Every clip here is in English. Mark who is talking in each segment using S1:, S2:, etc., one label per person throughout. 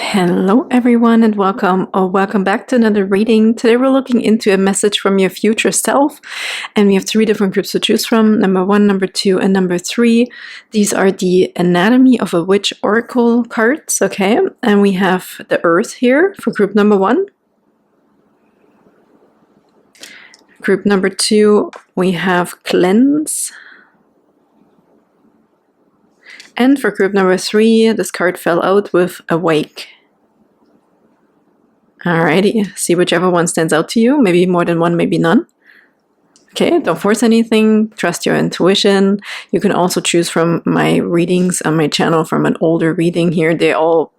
S1: Hello everyone and welcome or welcome back to another reading. Today we're looking into a message from your future self, and we have three different groups to choose from: number 1, number 2, and number 3. These are the Anatomy of a Witch Oracle cards, okay? And we have the Earth here for group number 1. Group number 2, we have Cleanse. And for group number 3, this card fell out with Awake. Alrighty, see whichever one stands out to you. Maybe more than one, maybe none. Okay, don't force anything. Trust your intuition. You can also choose from my readings on my channel from an older reading here.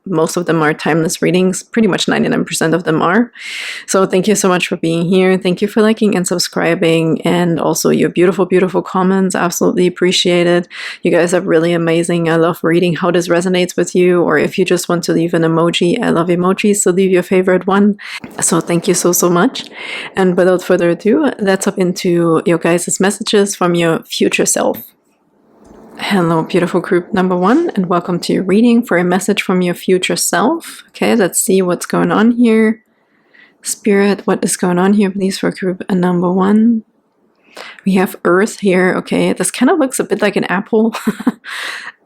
S1: Most of them are timeless readings. Pretty much 99% of them are. So thank you so much for being here. Thank you for liking and subscribing, and also your beautiful, beautiful comments. Absolutely appreciate it. You guys are really amazing. I love reading how this resonates with you, or if you just want to leave an emoji. I love emojis, so leave your favorite one. So thank you so, so much. And without further ado, let's hop into your guys' messages from your future self. Hello, beautiful group number 1, and welcome to your reading for a message from your future self. Okay, let's see what's going on here. Spirit, what is going on here, please, for group number 1? We have Earth here. Okay, this kind of looks a bit like an apple.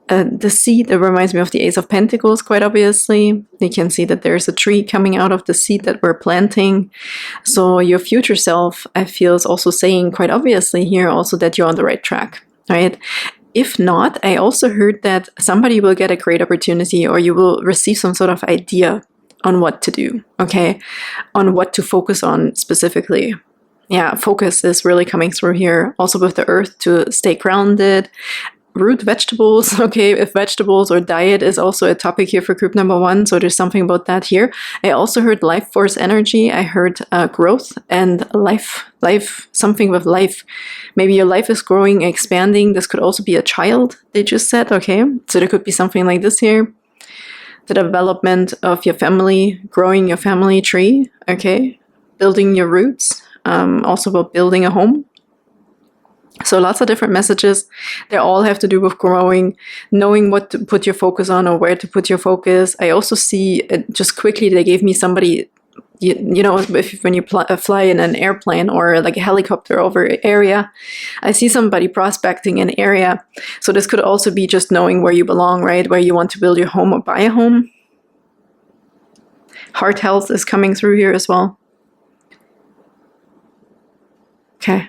S1: The seed, that reminds me of the Ace of Pentacles, quite obviously. You can see that there's a tree coming out of the seed that we're planting. So your future self, I feel, is also saying quite obviously here also that you're on the right track, right? If not, I also heard that somebody will get a great opportunity, or you will receive some sort of idea on what to do, okay? On what to focus on specifically. Yeah, focus is really coming through here. Also with the Earth, to stay grounded. Root vegetables, okay, if vegetables or diet is also a topic here for group number 1, so there's something about that here. I also heard life force energy. I heard growth and life, something with life. Maybe your life is growing, expanding. This could also be a child, they just said, okay? So there could be something like this here. The development of your family, growing your family tree, okay? Building your roots, also about building a home. So lots of different messages. They all have to do with growing, knowing what to put your focus on or where to put your focus. I also see, just quickly, they gave me somebody, you know, when you fly in an airplane or like a helicopter over an area, I see somebody prospecting an area. So this could also be just knowing where you belong, right? Where you want to build your home or buy a home. Heart health is coming through here as well. Okay.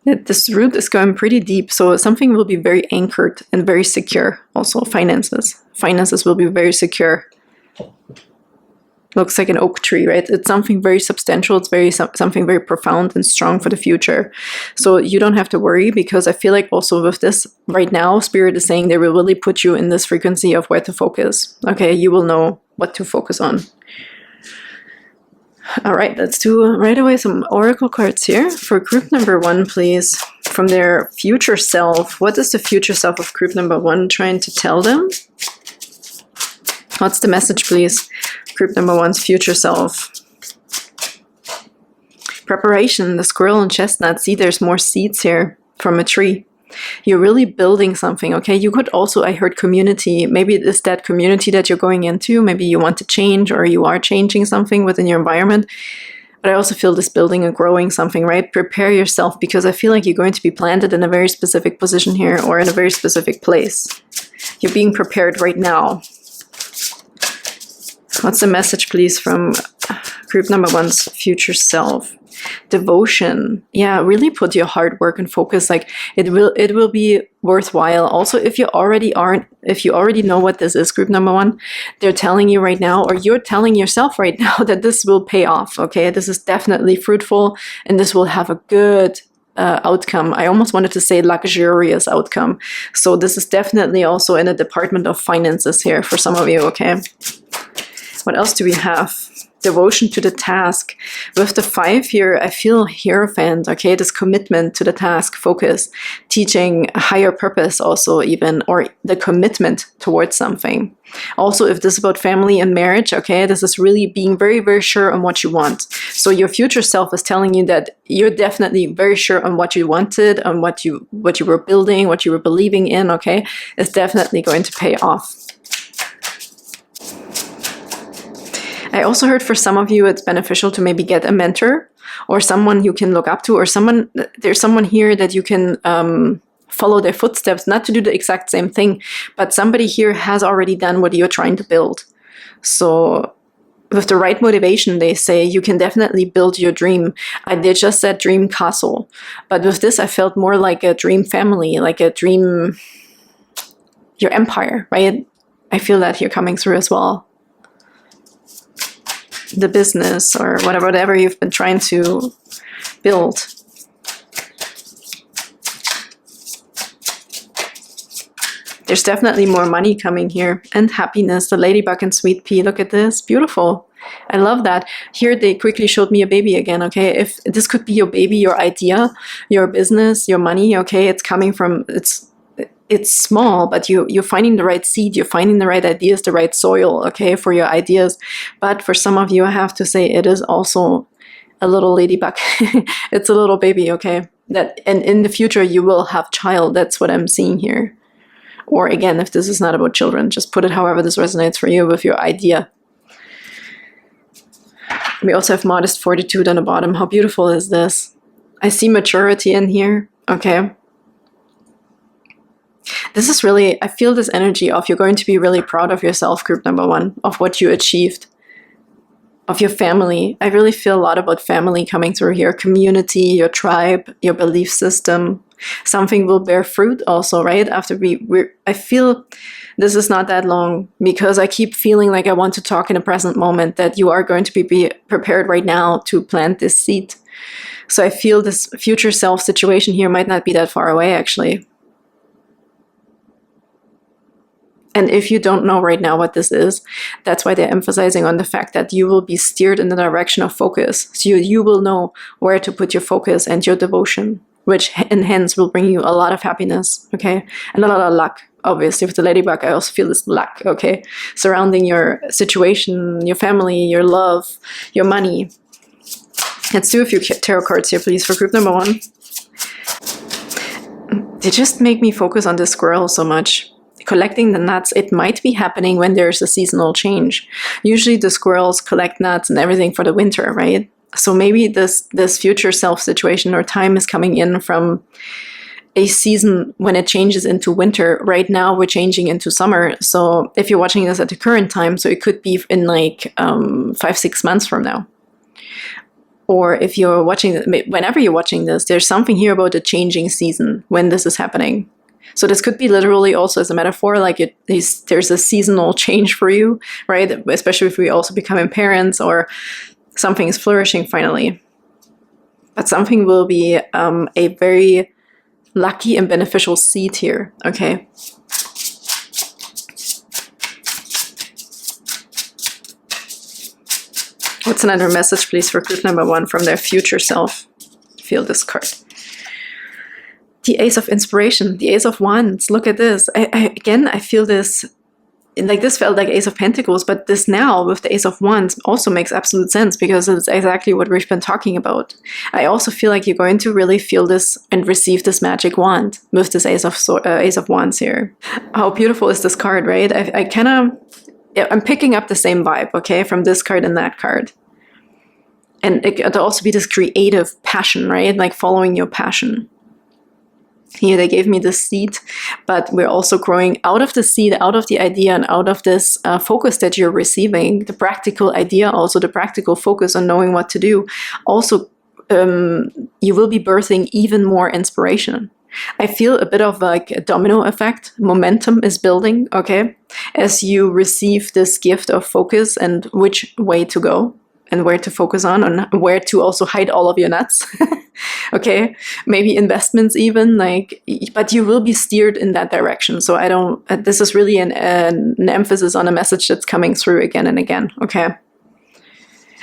S1: This root is going pretty deep, so something will be very anchored and very secure. Also finances. Finances will be very secure. Looks like an oak tree, right? It's something very substantial. It's something very profound and strong for the future. So you don't have to worry, because I feel like also with this right now, Spirit is saying they will really put you in this frequency of where to focus. Okay, you will know what to focus on. All right, let's do right away some oracle cards here for group number 1, please. From their future self, what is the future self of group number 1 trying to tell them? What's the message, please? Group number 1's future self. Preparation, the squirrel and chestnut. See, there's more seeds here from a tree. You're really building something, okay? You could also, I heard community. Maybe it is that community that you're going into. Maybe you want to change, or you are changing something within your environment. But I also feel this building and growing something, right? Prepare yourself, because I feel like you're going to be planted in a very specific position here, or in a very specific place. You're being prepared right now. What's the message, please, from group number 1's future self? Devotion. Yeah, really put your hard work and focus. Like it will be worthwhile. Also, if you already know what this is, group number 1, they're telling you right now, or you're telling yourself right now, that this will pay off. Okay, this is definitely fruitful, and this will have a good outcome. I almost wanted to say luxurious outcome. So this is definitely also in a department of finances here for some of you. Okay, what else do we have? Devotion to the task. With the 5 here, I feel Hierophant, okay? This commitment to the task, focus, teaching a higher purpose also even, or the commitment towards something. Also, if this is about family and marriage, okay, this is really being very, very sure on what you want. So your future self is telling you that you're definitely very sure on what you wanted, on what you were building, what you were believing in, okay? It's definitely going to pay off. I also heard for some of you it's beneficial to maybe get a mentor or someone you can look up to, or there's someone here that you can follow their footsteps, not to do the exact same thing, but somebody here has already done what you're trying to build. So with the right motivation, they say, you can definitely build your dream. They just said dream castle, but with this I felt more like a dream family, like a dream, your empire, right? I feel that here coming through as well. The business or whatever you've been trying to build. There's definitely more money coming here, and happiness. The ladybug and sweet pea, look at this, beautiful. I love that. Here they quickly showed me a baby again, okay? If this could be your baby, your idea, your business, your money, okay? It's coming from, it's small, but you're finding the right seed, you're finding the right ideas, the right soil, okay, for your ideas. But for some of you, I have to say, it is also a little ladybug. It's a little baby, okay? And in the future, you will have child. That's what I'm seeing here. Or again, if this is not about children, just put it however this resonates for you with your idea. We also have modest fortitude on the bottom. How beautiful is this? I see maturity in here, okay? This is really, I feel this energy of you're going to be really proud of yourself, group number 1, of what you achieved, of your family. I really feel a lot about family coming through here, community, your tribe, your belief system. Something will bear fruit also, right? After I feel this is not that long, because I keep feeling like I want to talk in the present moment, that you are going to be prepared right now to plant this seed. So I feel this future self situation here might not be that far away, actually. And if you don't know right now what this is, that's why they're emphasizing on the fact that you will be steered in the direction of focus. So you will know where to put your focus and your devotion, which and hence will bring you a lot of happiness, okay? And a lot of luck. Obviously, with the ladybug, I also feel this luck, okay? Surrounding your situation, your family, your love, your money. Let's do a few tarot cards here, please, for group number 1. They just make me focus on the squirrel so much. Collecting the nuts, it might be happening when there's a seasonal change. Usually the squirrels collect nuts and everything for the winter, right? So maybe this future self situation or time is coming in from a season when it changes into winter. Right now we're changing into summer. So if you're watching this at the current time, so it could be in like 5-6 months from now. Or if you're watching, whenever you're watching this, there's something here about the changing season when this is happening. So this could be literally also as a metaphor, like there's a seasonal change for you, right? Especially if we also becoming parents or something is flourishing finally. But something will be a very lucky and beneficial seed here, okay? What's another message, please, for group number 1 from their future self? Feel this card. The Ace of Inspiration, the Ace of Wands. Look at this. Again, I feel this, like this felt like Ace of Pentacles, but this now with the Ace of Wands also makes absolute sense, because it's exactly what we've been talking about. I also feel like you're going to really feel this and receive this magic wand with this Ace of Wands here. How beautiful is this card, right? I'm picking up the same vibe, okay, from this card and that card. And it could also be this creative passion, right? Like following your passion. Here they gave me this seed, but we're also growing out of the seed, out of the idea, and out of this focus that you're receiving, the practical idea, also the practical focus on knowing what to do. Also, you will be birthing even more inspiration. I feel a bit of like a domino effect. Momentum is building, okay, as you receive this gift of focus and which way to go and where to focus on where to also hide all of your nuts. Okay, maybe investments even, like, but you will be steered in that direction. So this is really an emphasis on a message that's coming through again and again, okay?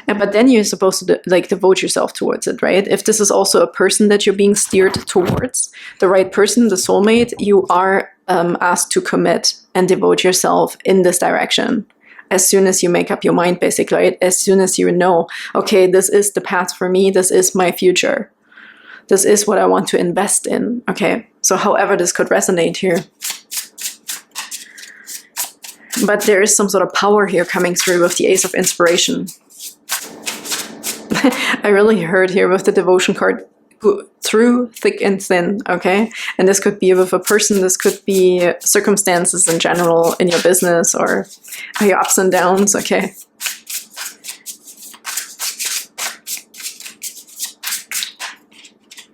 S1: But then you're supposed to like devote yourself towards it, right? If this is also a person that you're being steered towards, the right person, the soulmate, you are asked to commit and devote yourself in this direction. As soon as you make up your mind, basically, right? As soon as you know, okay, this is the path for me, this is my future. This is what I want to invest in, okay? So however this could resonate here. But there is some sort of power here coming through with the Ace of Inspiration. I really heard here with the Devotion card, through thick and thin, okay? And this could be with a person, this could be circumstances in general in your business or your ups and downs, okay?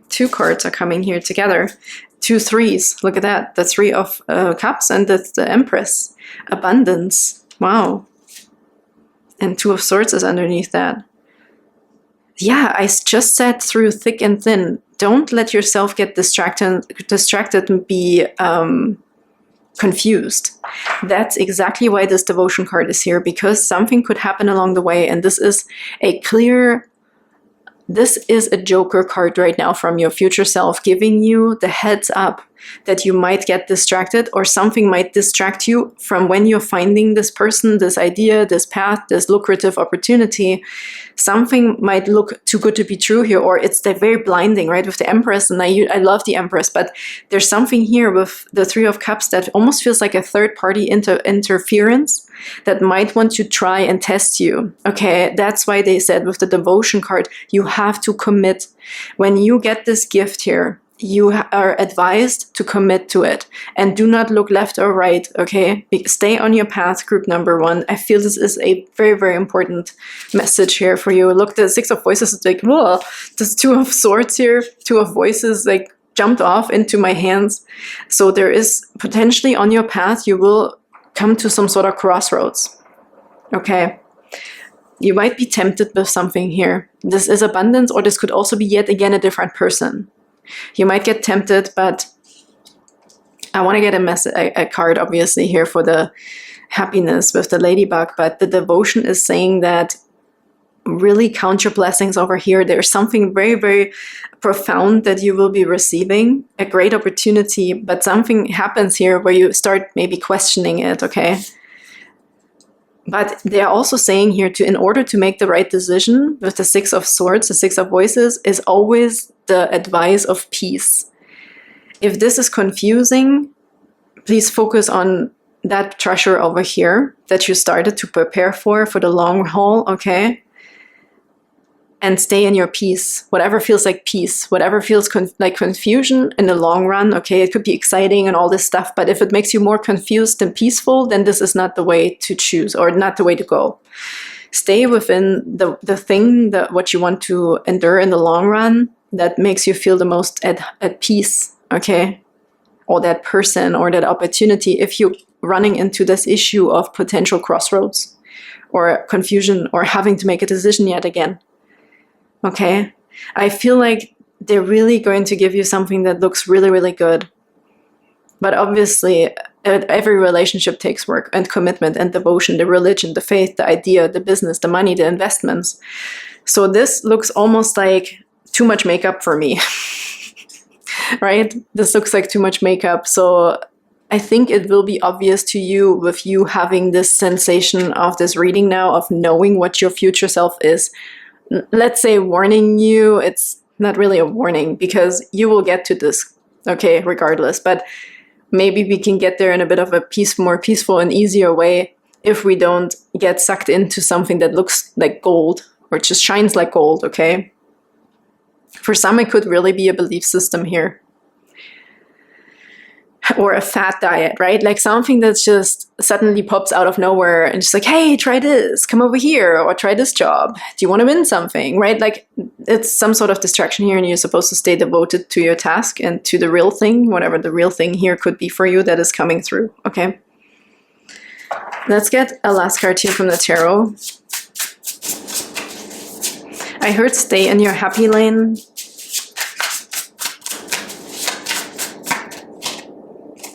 S1: Two cards are coming here together. 2 threes, look at that. The 3 of Cups and the Empress. Abundance, wow. And 2 of Swords is underneath that. Yeah, I just said through thick and thin. Don't let yourself get distracted and be confused. That's exactly why this Devotion card is here, because something could happen along the way, and this is a clear... This is a Joker card right now from your future self, giving you the heads up that you might get distracted, or something might distract you from when you're finding this person, this idea, this path, this lucrative opportunity. Something might look too good to be true here, or it's very blinding, right? With the Empress, and I love the Empress, but there's something here with the 3 of Cups that almost feels like a third-party interference that might want to try and test you. Okay, that's why they said with the Devotion card, you have to commit. When you get this gift here, you are advised to commit to it and do not look left or right, okay? Stay on your path, group number 1. I feel this is a very, very important message here for you. Look, the 6 of Voices is like, whoa, there's 2 of Swords here, 2 of Voices, like jumped off into my hands. So there is potentially on your path, you will come to some sort of crossroads, okay? You might be tempted with something here. This is abundance, or this could also be yet again a different person. You might get tempted, but I want to get a card, obviously, here for the happiness with the ladybug, but the Devotion is saying that really count your blessings over here. There's something very, very profound that you will be receiving, a great opportunity, but something happens here where you start maybe questioning it, okay? But they're also saying here in order to make the right decision with the 6 of Swords, the 6 of Voices, is always the advice of peace. If this is confusing, please focus on that treasure over here that you started to prepare for the long haul, okay? And stay in your peace, whatever feels like peace, whatever feels like confusion in the long run, okay? It could be exciting and all this stuff, but if it makes you more confused than peaceful, then this is not the way to choose, or not the way to go. Stay within the thing, what you want to endure in the long run, that makes you feel the most at peace, okay? Or that person or that opportunity, if you're running into this issue of potential crossroads or confusion or having to make a decision yet again. Okay, I feel like they're really going to give you something that looks really, really good. But obviously, every relationship takes work and commitment and devotion, the religion, the faith, the idea, the business, the money, the investments. So this looks almost like too much makeup for me, right? This looks like too much makeup. So I think it will be obvious to you with you having this sensation of this reading now, of knowing what your future self is. Let's say warning you, it's not really a warning because you will get to this, okay, regardless. But maybe we can get there in a bit of a more peaceful and easier way if we don't get sucked into something that looks like gold or just shines like gold, okay? For some, it could really be a belief system here. Or a fat diet, right? Like something that's just suddenly pops out of nowhere and just like, hey, try this, come over here, or try this job. Do you want to win something, right? Like it's some sort of distraction here and you're supposed to stay devoted to your task and to the real thing, whatever the real thing here could be for you that is coming through, okay? Let's get a last card here from the tarot. I heard stay in your happy lane.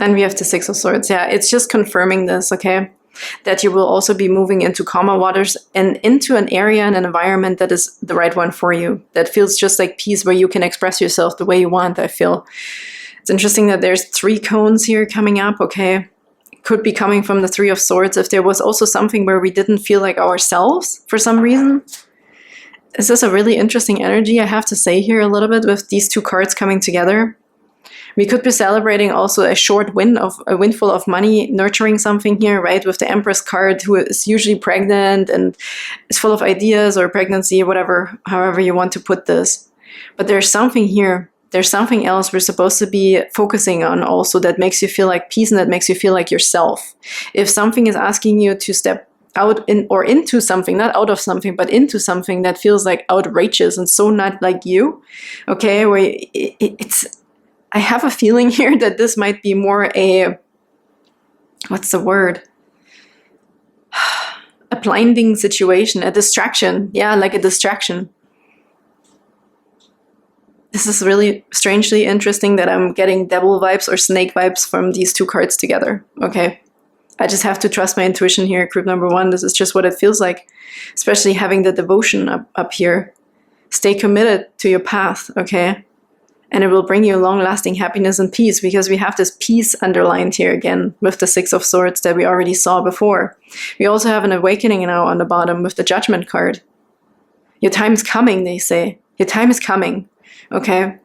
S1: And we have the 6 of Swords. Yeah, it's just confirming this, okay? That you will also be moving into calmer waters and into an area and an environment that is the right one for you. That feels just like peace, where you can express yourself the way you want, I feel. It's interesting that there's 3 cones here coming up, okay? Could be coming from the 3 of Swords. If there was also something where we didn't feel like ourselves for some reason. This is a really interesting energy, I have to say here a little bit, with these 2 cards coming together. We could be celebrating also a short a windfall of money, nurturing something here, right? With the Empress card, who is usually pregnant and is full of ideas, or pregnancy, whatever, however you want to put this. But there's something here. There's something else we're supposed to be focusing on also that makes you feel like peace and that makes you feel like yourself. If something is asking you to step out into something, not out of something, but into something that feels like outrageous and so not like you, okay, where I have a feeling here that this might be more what's the word? A blinding situation, a distraction. Yeah, like a distraction. This is really strangely interesting that I'm getting devil vibes or snake vibes from these two cards together. Okay. I just have to trust my intuition here, group number 1. This is just what it feels like, especially having the devotion up here. Stay committed to your path, okay? And it will bring you long-lasting happiness and peace, because we have this peace underlined here again with the 6 of Swords that we already saw before. We also have an awakening now on the bottom with the Judgment card. Your time is coming, they say. Your time is coming. Okay,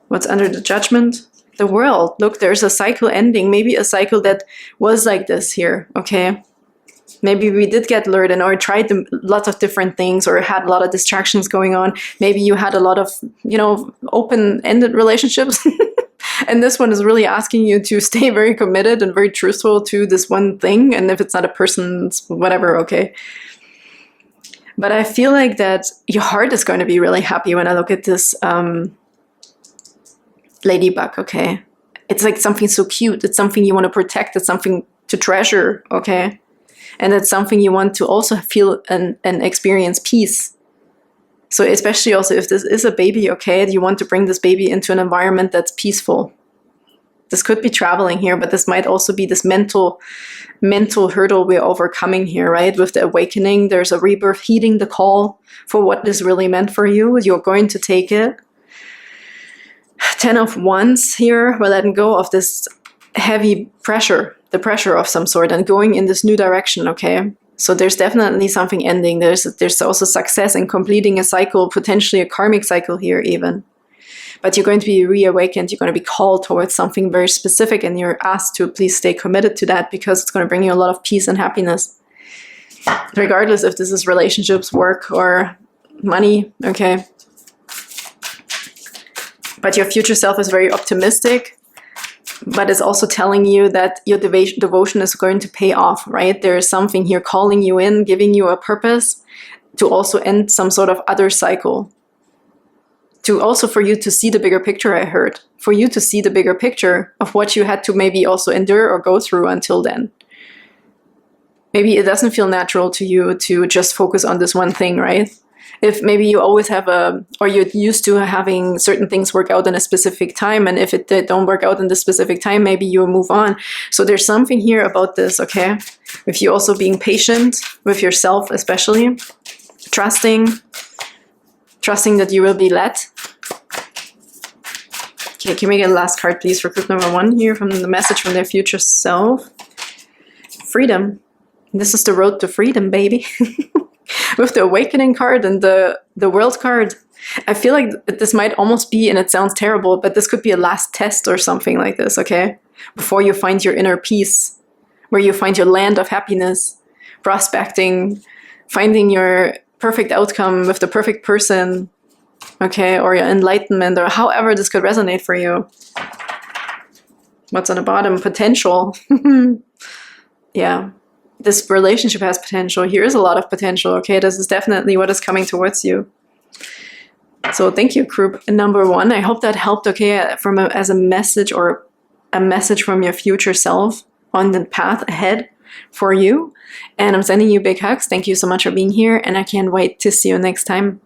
S1: what's under the Judgment? The World. Look, there's a cycle ending. Maybe a cycle that was like this here, okay? Maybe we did get lured in, or tried lots of different things, or had a lot of distractions going on. Maybe you had a lot of, open-ended relationships. And this one is really asking you to stay very committed and very truthful to this one thing. And if it's not a person, it's whatever, okay? But I feel like that your heart is going to be really happy when I look at this ladybug, okay? It's like something so cute. It's something you want to protect. It's something to treasure, okay? And it's something you want to also feel and experience peace. So especially also if this is a baby, okay? You want to bring this baby into an environment that's peaceful. This could be traveling here, but this might also be this mental hurdle we're overcoming here, right? With the awakening, there's a rebirth, heeding the call for what is really meant for you. You're going to take it. 10 of Wands here, we're letting go of this heavy pressure, the pressure of some sort, and going in this new direction, okay? So there's definitely something ending. There's also success in completing a cycle, potentially a karmic cycle here even. But you're going to be reawakened, you're going to be called towards something very specific, and you're asked to please stay committed to that, because it's going to bring you a lot of peace and happiness. Regardless if this is relationships, work, or money, okay? But your future self is very optimistic, but it's also telling you that your devotion is going to pay off, right? There is something here calling you in, giving you a purpose to also end some sort of other cycle. For you to see the bigger picture, I heard. For you to see the bigger picture of what you had to maybe also endure or go through until then. Maybe it doesn't feel natural to you to just focus on this one thing, right? If maybe you always have or you're used to having certain things work out in a specific time, and if it don't work out in this specific time, maybe you move on. So there's something here about this, okay? With you also being patient with yourself, especially. Trusting that you will be led. Okay, can we get a last card, please, for group number 1 here from the message from their future self? Freedom. This is the road to freedom, baby. With the awakening card and the world card. I feel like this might almost be, and it sounds terrible, but this could be a last test or something like this, okay? Before you find your inner peace, where you find your land of happiness, prospecting, finding your perfect outcome with the perfect person, okay, or your enlightenment, or however this could resonate for you. What's on the bottom? Potential. Yeah, this relationship has potential. Here is a lot of potential, okay? This is definitely what is coming towards you. So thank you, group number 1. I hope that helped, okay, as a message, or a message from your future self on the path ahead for you. And I'm sending you big hugs. Thank you so much for being here, and I can't wait to see you next time.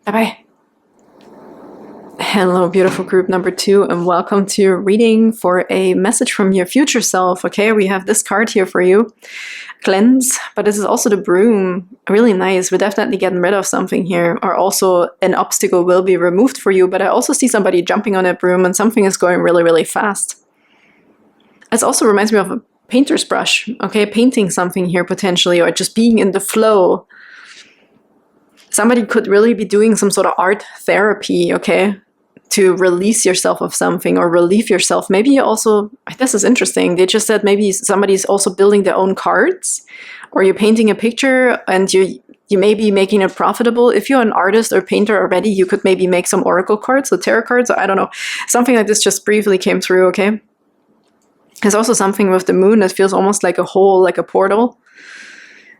S1: Bye-bye. Hello, beautiful group number 2, and welcome to your reading for a message from your future self. Okay, we have this card here for you. Cleanse, but this is also the broom. Really nice. We're definitely getting rid of something here, or also an obstacle will be removed for you, but I also see somebody jumping on a broom, and something is going really, really fast. It also reminds me of a painter's brush, okay? Painting something here potentially, or just being in the flow. Somebody could really be doing some sort of art therapy, okay? to release yourself of something or relieve yourself. Maybe you also, this is interesting, they just said maybe somebody's also building their own cards, or you're painting a picture and you may be making it profitable. If you're an artist or painter already, you could maybe make some oracle cards, so tarot cards, I don't know. Something like this just briefly came through, okay? There's also something with the moon that feels almost like a hole, like a portal.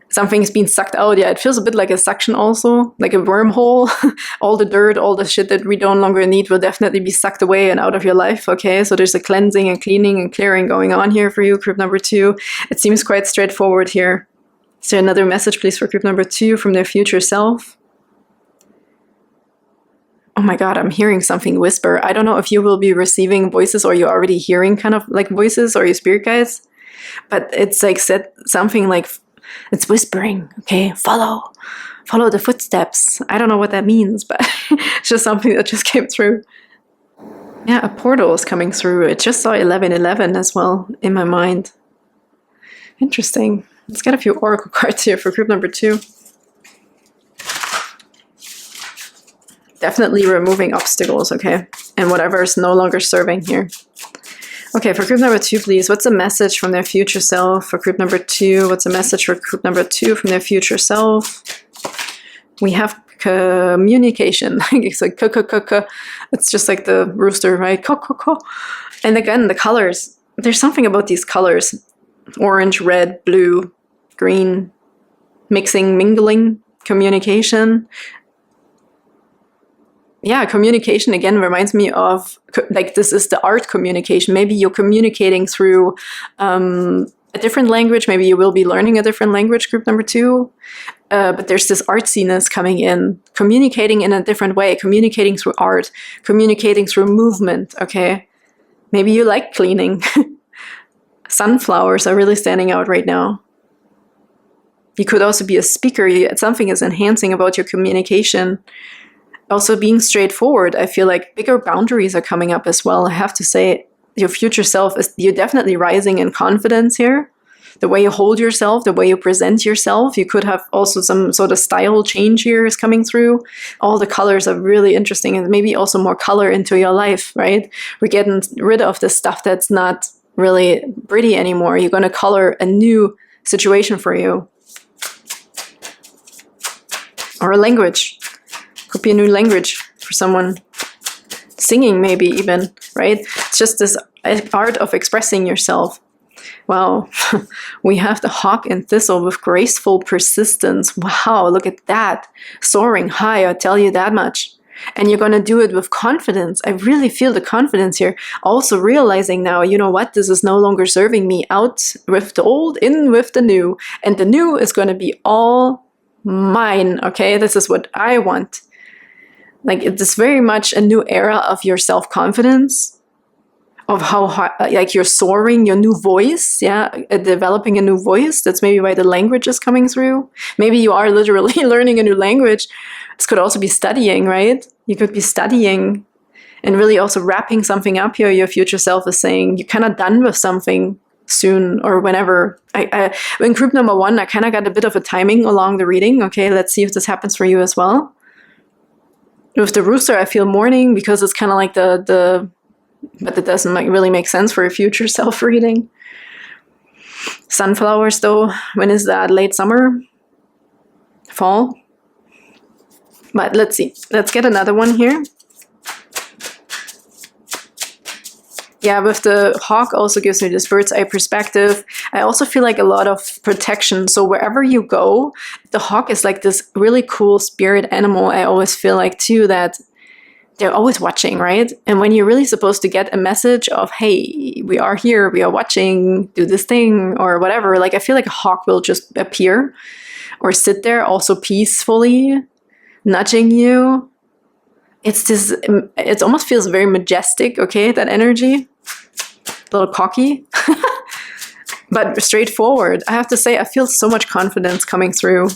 S1: Something's being sucked out. Yeah, it feels a bit like a suction also, like a wormhole. All the dirt, all the shit that we no longer need will definitely be sucked away and out of your life, okay? So there's a cleansing and cleaning and clearing going on here for you, group number 2. It seems quite straightforward here. Is there another message, please, for group number 2 from their future self? Oh my God, I'm hearing something whisper. I don't know if you will be receiving voices or you're already hearing kind of like voices or your spirit guides, but it's like said something like, it's whispering, okay? Follow the footsteps. I don't know what that means, but it's just something that just came through. Yeah, a portal is coming through. It just saw 1111 as well in my mind. Interesting. Let's get a few oracle cards here for group number 2. Definitely removing obstacles, okay? And whatever is no longer serving here. Okay, for group number 2, please, what's a message from their future self? For group number 2, what's a message for group number 2 from their future self? We have communication. It's like it's just like the rooster, right? And again, the colors. There's something about these colors. Orange, red, blue, green, mixing, mingling, communication. Yeah, communication again reminds me of, like, this is the art communication. Maybe you're communicating through a different language. Maybe you will be learning a different language, group number 2. But there's this artsiness coming in, communicating in a different way, communicating through art, communicating through movement, okay? Maybe you like cleaning. Sunflowers are really standing out right now. You could also be a speaker. Something is enhancing about your communication. Also being straightforward. I feel like bigger boundaries are coming up as well. I have to say, your future self, you're definitely rising in confidence here. The way you hold yourself, the way you present yourself. You could have also some sort of style change here is coming through. All the colors are really interesting, and maybe also more color into your life, right? We're getting rid of the stuff that's not really pretty anymore. You're going to color a new situation for you. Or a language. Could be a new language for someone. Singing maybe even, right? It's just this art of expressing yourself. Well, we have the hawk and thistle with graceful persistence. Wow, look at that. Soaring high, I'll tell you that much. And you're going to do it with confidence. I really feel the confidence here. Also realizing now, you know what? This is no longer serving me. Out with the old, in with the new. And the new is going to be all mine, okay? This is what I want. Like, it's very much a new era of your self-confidence, of how hard, like, you're soaring, your new voice, yeah, developing a new voice. That's maybe why the language is coming through. Maybe you are literally learning a new language. This could also be studying, right? You could be studying and really also wrapping something up here. Your future self is saying you're kind of done with something soon or whenever. In group number 1, I kind of got a bit of a timing along the reading. Okay, let's see if this happens for you as well. With the rooster, I feel morning because it's kind of like but it doesn't really make sense for a future self reading. Sunflowers, though, when is that? Late summer? Fall? But let's see. Let's get another one here. Yeah, with the hawk also gives me this bird's eye perspective. I also feel like a lot of protection. So wherever you go, the hawk is like this really cool spirit animal. I always feel like too that they're always watching, right? And when you're really supposed to get a message of, hey, we are here, we are watching, do this thing or whatever, like I feel like a hawk will just appear or sit there also peacefully, nudging you. It almost feels very majestic, okay, that energy. A little cocky, but straightforward. I have to say, I feel so much confidence coming through.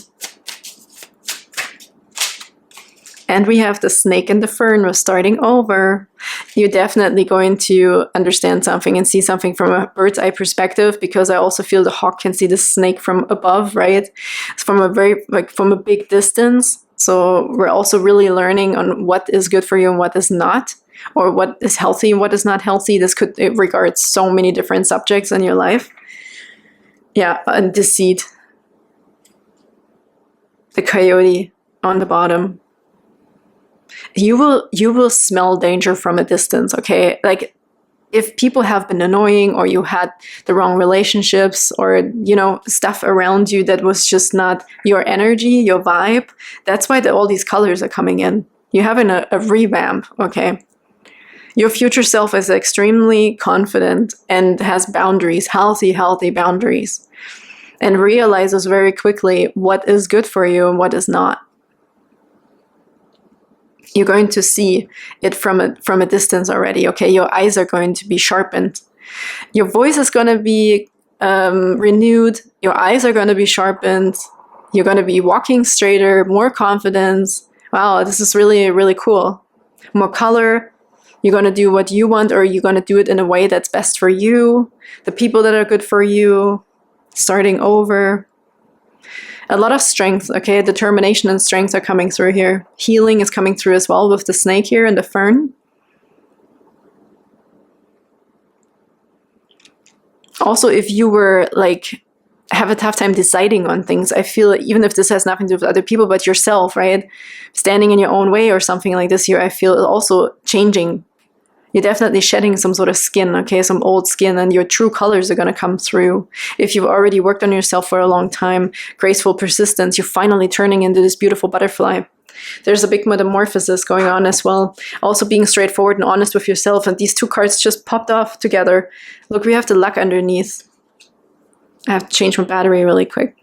S1: And we have the snake and the fern was starting over. You're definitely going to understand something and see something from a bird's eye perspective, because I also feel the hawk can see the snake from above, right? It's from from a big distance. So we're also really learning on what is good for you and what is not. or what is healthy and what is not healthy. This could regard so many different subjects in your life. Yeah, and deceit. The coyote on the bottom. You will smell danger from a distance, okay? Like, if people have been annoying, or you had the wrong relationships, or, you know, stuff around you that was just not your energy, your vibe, that's why all these colors are coming in. You're having a revamp, okay? Your future self is extremely confident and has boundaries, healthy boundaries, and realizes very quickly what is good for you and what is not. You're going to see it from a distance already, okay? Your eyes are going to be sharpened. Your voice is going to be renewed. Your eyes are going to be sharpened. You're going to be walking straighter, more confidence. Wow, this is really, really cool. More color. You're going to do what you want, or you're going to do it in a way that's best for you, the people that are good for you, starting over. A lot of strength, okay? Determination and strength are coming through here. Healing is coming through as well with the snake here and the fern. Also, if you were like, have a tough time deciding on things, I feel even if this has nothing to do with other people, but yourself, right? Standing in your own way or something like this here, I feel also changing. You're definitely shedding some sort of skin, okay? Some old skin, and your true colors are going to come through. If you've already worked on yourself for a long time, graceful persistence, you're finally turning into this beautiful butterfly. There's a big metamorphosis going on as well. Also being straightforward and honest with yourself, and these two cards just popped off together. Look, we have the luck underneath. I have to change my battery really quick.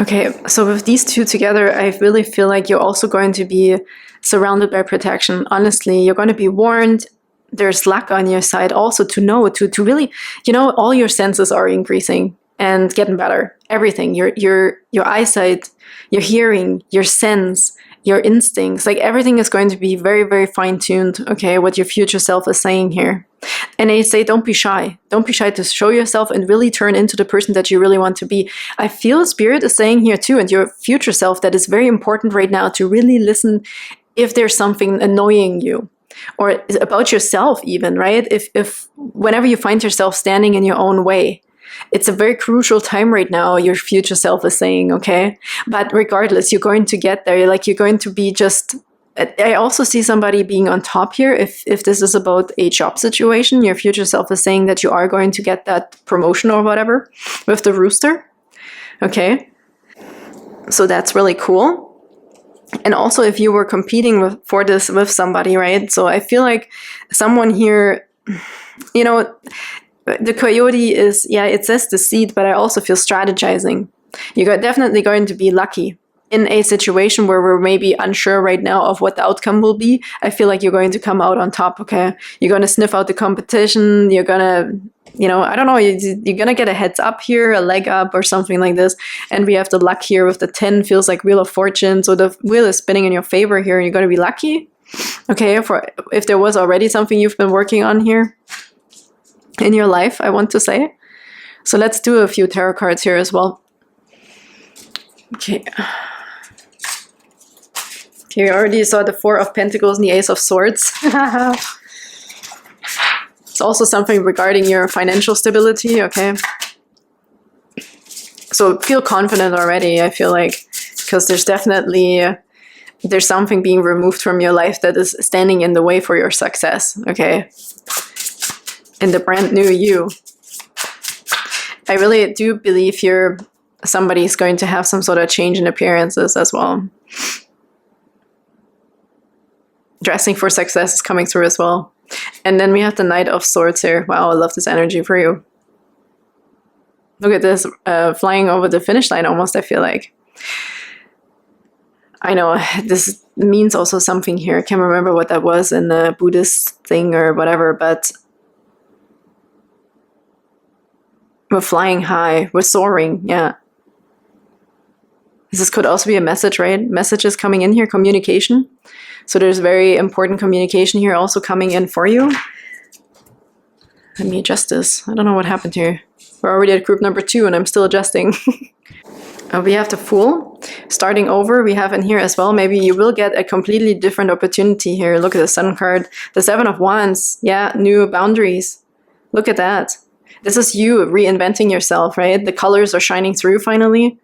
S1: Okay, so with these two together, I really feel like you're also going to be surrounded by protection. Honestly, you're going to be warned. There's luck on your side also to know, to really, you know, all your senses are increasing and getting better. Everything, your eyesight, your hearing, your sense, your instincts, like everything is going to be very, very fine-tuned, okay, what your future self is saying here. And they say, don't be shy. Don't be shy to show yourself and really turn into the person that you really want to be. I feel Spirit is saying here too, and your future self, that is very important right now to really listen if there's something annoying you. Or about yourself even, right? If whenever you find yourself standing in your own way, it's a very crucial time right now, your future self is saying, okay? But regardless, you're going to get there. Like, you're going to be just... I also see somebody being on top here. If this is about a job situation, your future self is saying that you are going to get that promotion or whatever with the rooster, okay? So that's really cool. And also, if you were competing for this with somebody, right? So I feel like someone here, you know, the coyote is, yeah, it says deceit, but I also feel strategizing. You're definitely going to be lucky in a situation where we're maybe unsure right now of what the outcome will be. I feel like you're going to come out on top, okay? You're going to sniff out the competition. You're going to, you know, I don't know, you're going to get a heads up here, a leg up or something like this. And we have the luck here with the 10, feels like Wheel of Fortune. So the wheel is spinning in your favor here, and you're going to be lucky. Okay, if there was already something you've been working on here in your life, I want to say. So let's do a few tarot cards here as well. Okay. Okay, we already saw the 4 of Pentacles and the Ace of Swords. It's also something regarding your financial stability, okay? So feel confident already, I feel like, because there's definitely, there's something being removed from your life that is standing in the way for your success, okay? In the brand new you. I really do believe here somebody's going to have some sort of change in appearances as well. Dressing for success is coming through as well. And then we have the Knight of Swords here. Wow, I love this energy for you. Look at this, flying over the finish line almost, I feel like. I know, this means also something here. I can't remember what that was in the Buddhist thing or whatever, but we're flying high, we're soaring, yeah. This could also be a message, right? Messages coming in here, communication. So there's very important communication here also coming in for you. Let me adjust this. I don't know what happened here. We're already at group number 2 and I'm still adjusting. We have the Fool. Starting over, we have in here as well. Maybe you will get a completely different opportunity here. Look at the Sun card. The Seven of Wands. Yeah, new boundaries. Look at that. This is you reinventing yourself, right? The colors are shining through finally.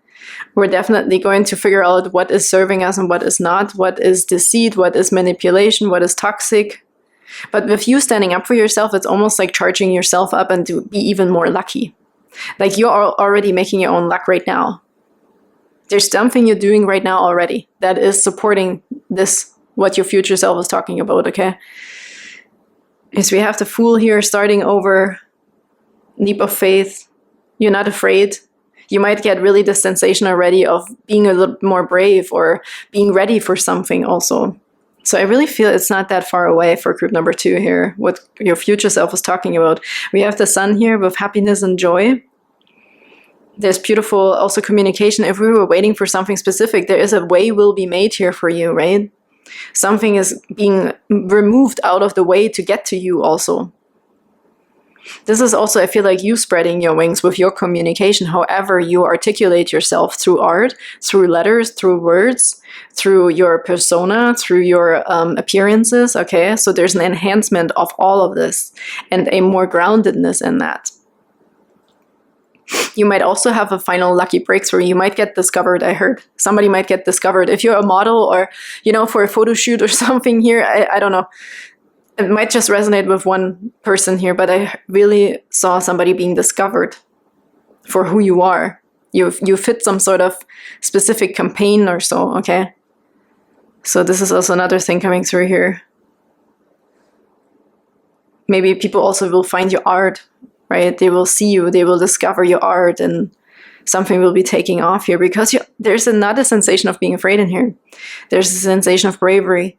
S1: We're definitely going to figure out what is serving us and what is not. What is deceit, what is manipulation, what is toxic. But with you standing up for yourself, it's almost like charging yourself up and to be even more lucky. Like you are already making your own luck right now. There's something you're doing right now already that is supporting this, what your future self is talking about, okay? Yes, we have the Fool here, starting over, leap of faith. You're not afraid. You might get really the sensation already of being a little more brave or being ready for something also. So I really feel it's not that far away for group number 2 here, what your future self is talking about. We have the Sun here with happiness and joy. There's beautiful also communication. If we were waiting for something specific, there is a way will be made here for you, right? Something is being removed out of the way to get to you also. This is also, I feel like, you spreading your wings with your communication, however you articulate yourself through art, through letters, through words, through your persona, through your appearances, okay? So there's an enhancement of all of this and a more groundedness in that. You might also have a final lucky breakthrough. You might get discovered, I heard. Somebody might get discovered. If you're a model or, you know, for a photo shoot or something here, I don't know. It might just resonate with one person here, but I really saw somebody being discovered for who you are. You fit some sort of specific campaign or so, okay? So this is also another thing coming through here. Maybe people also will find your art, right? They will see you, they will discover your art, and something will be taking off here because there's not a sensation of being afraid in here. There's a sensation of bravery,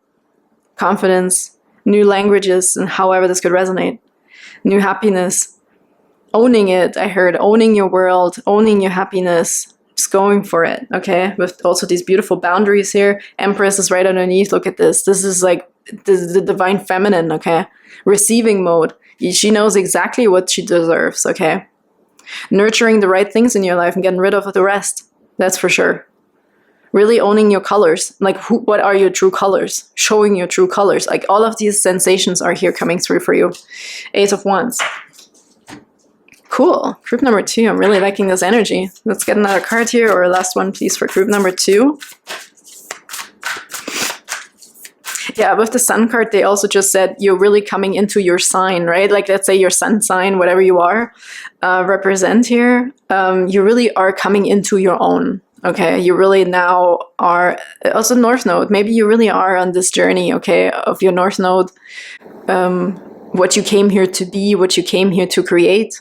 S1: confidence, new languages, and however this could resonate. New happiness. Owning it, I heard. Owning your world, owning your happiness. Just going for it, okay? With also these beautiful boundaries here. Empress is right underneath. Look at this. This is like the divine feminine, okay? Receiving mode. She knows exactly what she deserves, okay? Nurturing the right things in your life and getting rid of the rest. That's for sure. Really owning your colors. Like, what are your true colors? Showing your true colors. Like, all of these sensations are here coming through for you. Ace of Wands. Cool. Group number 2. I'm really liking this energy. Let's get another card here, or a last one, please, for group number 2. Yeah, with the Sun card, they also just said you're really coming into your sign, right? Like, let's say your sun sign, whatever you are, represent here. You really are coming into your own. Okay, you really now are, also North Node, maybe you really are on this journey, okay, of your North Node, what you came here to be, what you came here to create.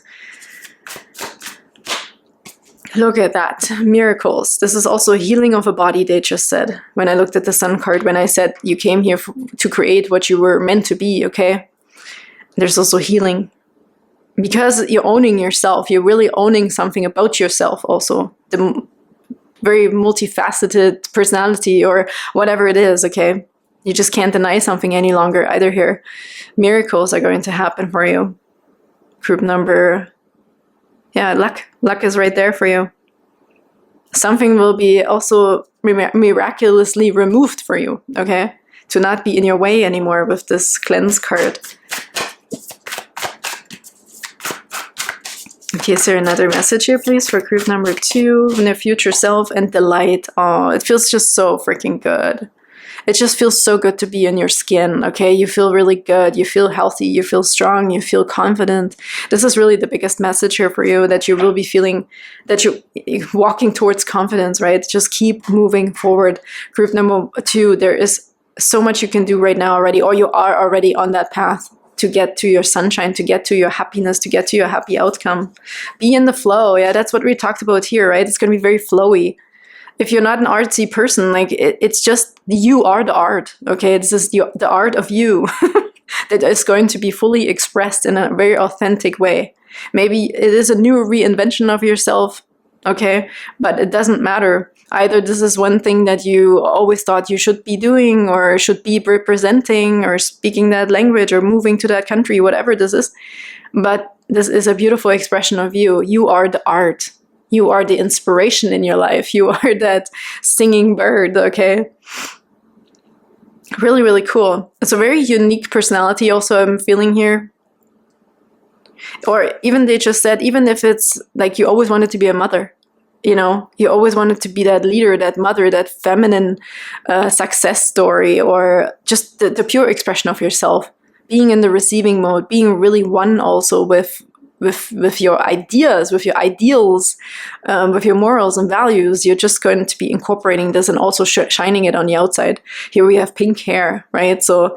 S1: Look at that, miracles. This is also healing of a body, they just said. When I looked at the Sun card, when I said you came here to create what you were meant to be, okay? There's also healing. Because you're owning yourself, you're really owning something about yourself also. The very multifaceted personality or whatever it is, okay? You just can't deny something any longer either here. Miracles are going to happen for you. Group number, yeah, luck. Luck is right there for you. Something will be also miraculously removed for you, okay? To not be in your way anymore with this cleanse card. Okay, is there another message here, please, for group number 2? Their future self and delight. Oh, it feels just so freaking good. It just feels so good to be in your skin, okay? You feel really good. You feel healthy. You feel strong. You feel confident. This is really the biggest message here for you, that you will be feeling that you're walking towards confidence, right? Just keep moving forward. Group number 2, there is so much you can do right now already, or you are already on that path to get to your sunshine, to get to your happiness, to get to your happy outcome. Be in the flow. Yeah, that's what we talked about here, right? It's going to be very flowy. If you're not an artsy person, like it's just, you are the art, okay? This is the art of you that is going to be fully expressed in a very authentic way. Maybe it is a new reinvention of yourself, okay? But it doesn't matter. Either this is one thing that you always thought you should be doing or should be representing or speaking that language or moving to that country, whatever this is. But this is a beautiful expression of you. You are the art. You are the inspiration in your life. You are that singing bird, okay? Really, really cool. It's a very unique personality also I'm feeling here. Or even they just said, even if it's like you always wanted to be a mother, you know, you always wanted to be that leader, that mother, that feminine success story, or just the pure expression of yourself, being in the receiving mode, being really one also with your ideas, with your ideals, with your morals and values. You're just going to be incorporating this and also shining it on the outside. Here we have pink hair, right? So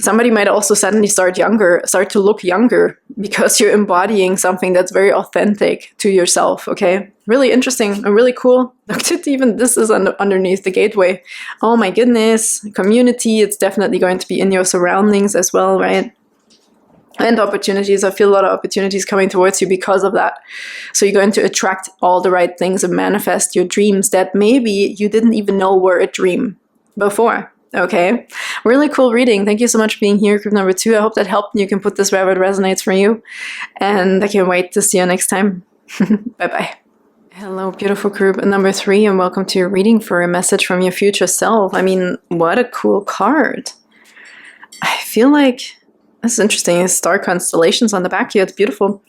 S1: somebody might also suddenly start to look younger because you're embodying something that's very authentic to yourself, okay? Really interesting and really cool. Look at even this is underneath the gateway. Oh my goodness, community, it's definitely going to be in your surroundings as well, right? And opportunities, I feel a lot of opportunities coming towards you because of that. So you're going to attract all the right things and manifest your dreams that maybe you didn't even know were a dream before. Okay, really cool reading. Thank you so much for being here, group number 2. I hope that helped and you can put this wherever it resonates for you. And I can't wait to see you next time. Bye-bye. Hello, beautiful group number 3, and welcome to your reading for a message from your future self. I mean, what a cool card. I feel like this is interesting. Star constellations on the back here. It's beautiful.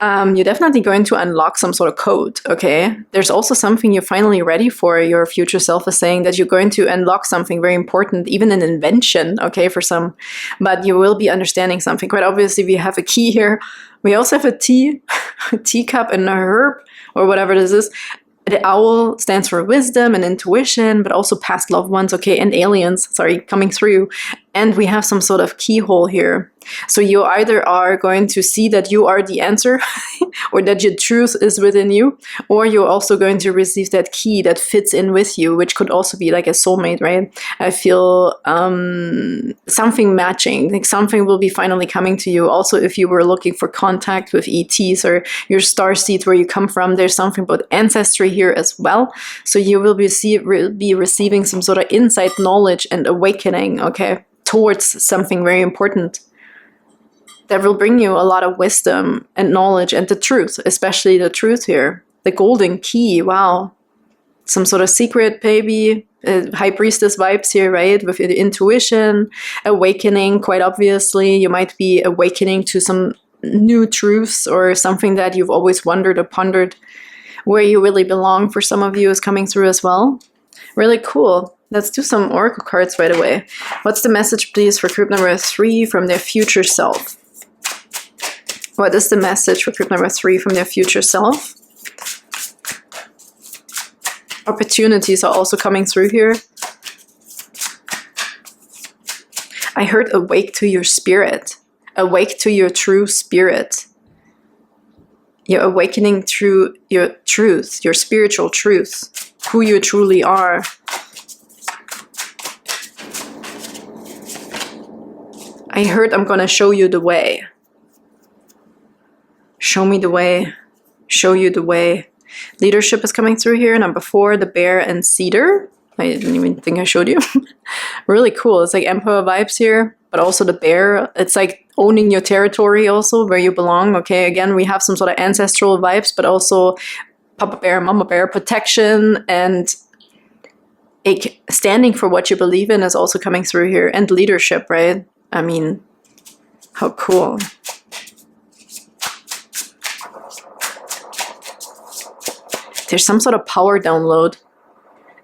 S1: You're definitely going to unlock some sort of code, okay? There's also something you're finally ready for. Your future self is saying that you're going to unlock something very important, even an invention, okay, for some. But you will be understanding something. Quite obviously, we have a key here. We also have a teacup and a herb, or whatever this is. The owl stands for wisdom and intuition, but also past loved ones, okay, and aliens, sorry, coming through. And we have some sort of keyhole here. So you either are going to see that you are the answer or that your truth is within you, or you're also going to receive that key that fits in with you, which could also be like a soulmate, right? I feel something matching, like something will be finally coming to you. Also, if you were looking for contact with ETs or your star seeds where you come from, there's something about ancestry here as well. So you will be receiving some sort of insight, knowledge, and awakening, okay, towards something very important that will bring you a lot of wisdom and knowledge and the truth, especially the truth here. The golden key, wow. Some sort of secret, maybe, high priestess vibes here, right? With your intuition, awakening, quite obviously. You might be awakening to some new truths or something that you've always wondered or pondered. Where you really belong for some of you is coming through as well. Really cool. Let's do some oracle cards right away. What's the message, please, for group number 3 from their future self? What is the message for group number 3 from their future self? Opportunities are also coming through here. I heard awake to your spirit. Awake to your true spirit. You're awakening through your truth, your spiritual truth, who you truly are. I heard I'm gonna show you the way. Show me the way. Show you the way. Leadership is coming through here. Number 4, the bear and cedar. I didn't even think I showed you. Really cool. It's like emperor vibes here, but also the bear. It's like owning your territory also, where you belong. Okay, again, we have some sort of ancestral vibes, but also papa bear, mama bear, protection, and standing for what you believe in is also coming through here. And leadership, right? I mean, how cool. There's some sort of power download.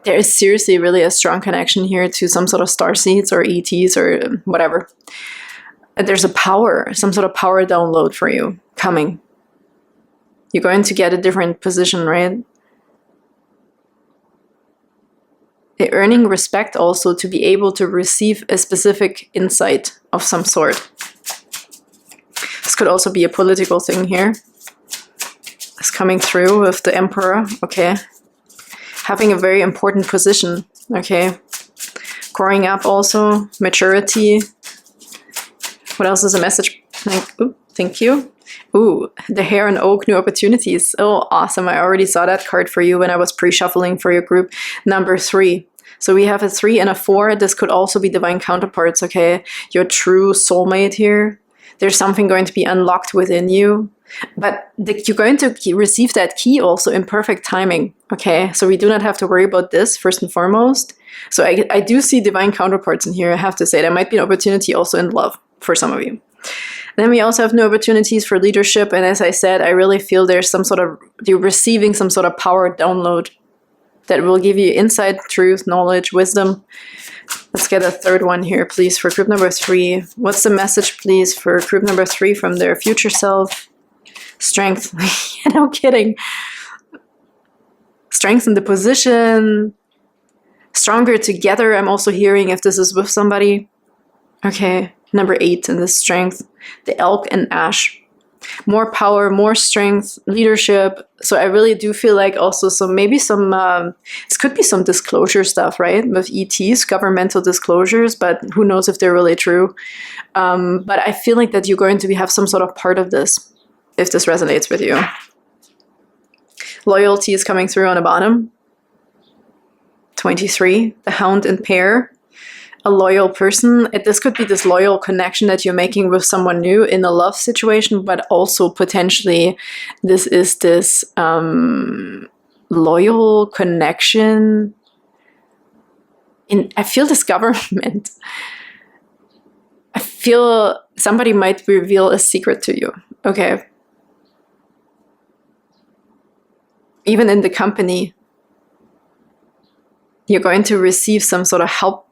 S1: There is seriously really a strong connection here to some sort of starseeds or ETs or whatever. There's a power, some sort of power download for you coming. You're going to get a different position, right? You're earning respect also to be able to receive a specific insight of some sort. This could also be a political thing here. It's coming through with the emperor, okay? Having a very important position, okay? Growing up also, maturity. What else is a message? Like, ooh, thank you. Ooh, the hare and oak, new opportunities. Oh, awesome. I already saw that card for you when I was pre-shuffling for your group. Number 3. So we have a 3 and a 4. This could also be divine counterparts, okay? Your true soulmate here. There's something going to be unlocked within you. But you're going to receive that key also in perfect timing, okay? So we do not have to worry about this first and foremost. So I do see divine counterparts in here, I have to say. There might be an opportunity also in love for some of you. Then we also have new opportunities for leadership. And as I said, I really feel there's some sort of, you're receiving some sort of power download that will give you insight, truth, knowledge, wisdom. Let's get a third one here, please, for group number 3. What's the message, please, for group number 3 from their future self? Strength. No kidding. Strengthen the position. Stronger together, I'm also hearing, if this is with somebody. Okay, number 8 in this strength. The elk and ash. More power, more strength, leadership. So I really do feel like also maybe some, this could be some disclosure stuff, right? With ETs, governmental disclosures, but who knows if they're really true. But I feel like that you're going to have some sort of part of this, if this resonates with you. Loyalty is coming through on the bottom. 23, the hound and pair. A loyal person. This could be this loyal connection that you're making with someone new in a love situation, but also potentially this is this loyal connection. I feel this government. I feel somebody might reveal a secret to you. Okay. Even in the company, you're going to receive some sort of help,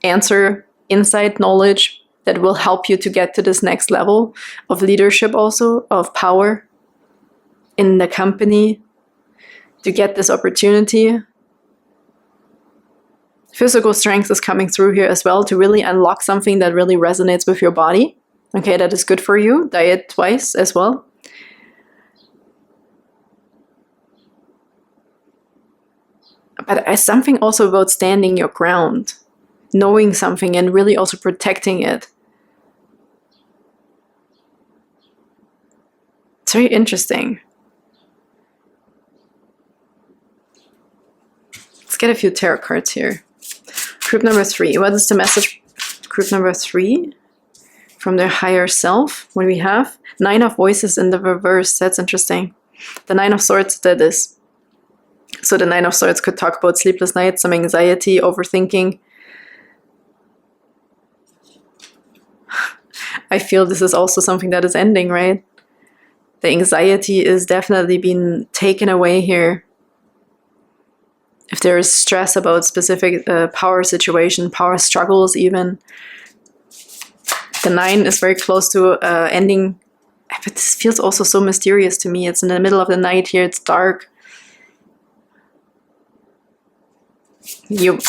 S1: answer, insight, knowledge that will help you to get to this next level of leadership also, of power in the company, to get this opportunity. Physical strength is coming through here as well, to really unlock something that really resonates with your body. Okay, that is good for you. Diet twice as well. But something also about standing your ground, knowing something and really also protecting it. It's very interesting. Let's get a few tarot cards here. Group number 3. What is the message? Group number 3 from their higher self. What do we have? 9 of Voices in the reverse. That's interesting. The 9 of Swords, that is. So the 9 of Swords could talk about sleepless nights, some anxiety, overthinking. I feel this is also something that is ending, right? The anxiety is definitely being taken away here. If there is stress about specific power situation, power struggles even. The 9 is very close to ending. But this feels also so mysterious to me. It's in the middle of the night here. It's dark.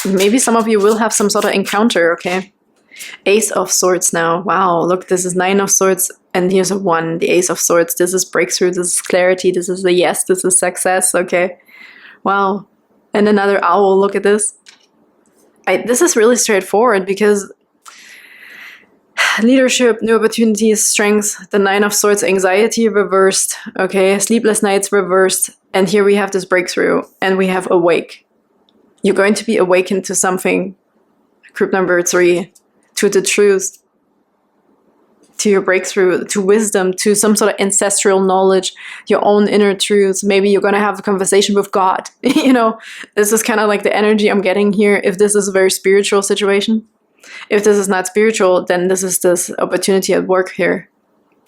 S1: Maybe some of you will have some sort of encounter, okay? Ace of Swords now. Wow, look, this is 9 of Swords, and here's a 1, the Ace of Swords. This is breakthrough, this is clarity, this is a yes, this is success, okay? Wow. And another owl, look at this. This is really straightforward because leadership, new opportunities, strength, the 9 of Swords, anxiety reversed, okay? Sleepless nights reversed, and here we have this breakthrough, and we have awake. You're going to be awakened to something, group number 3, to the truth, to your breakthrough, to wisdom, to some sort of ancestral knowledge, your own inner truth. Maybe you're going to have a conversation with God. You know, this is kind of like the energy I'm getting here. If this is a very spiritual situation, if this is not spiritual, then this is this opportunity at work here,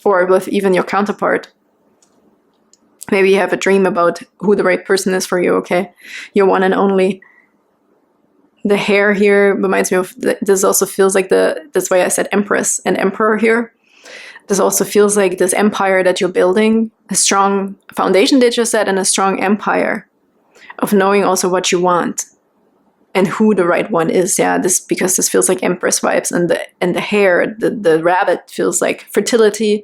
S1: or with even your counterpart. Maybe you have a dream about who the right person is for you, okay? Your one and only. The hair here reminds me of, this also feels like that's why I said Empress and Emperor here. This also feels like this empire that you're building, a strong foundation that you set, and a strong empire of knowing also what you want and who the right one is. Yeah, because this feels like Empress vibes, and the hair, the rabbit feels like fertility,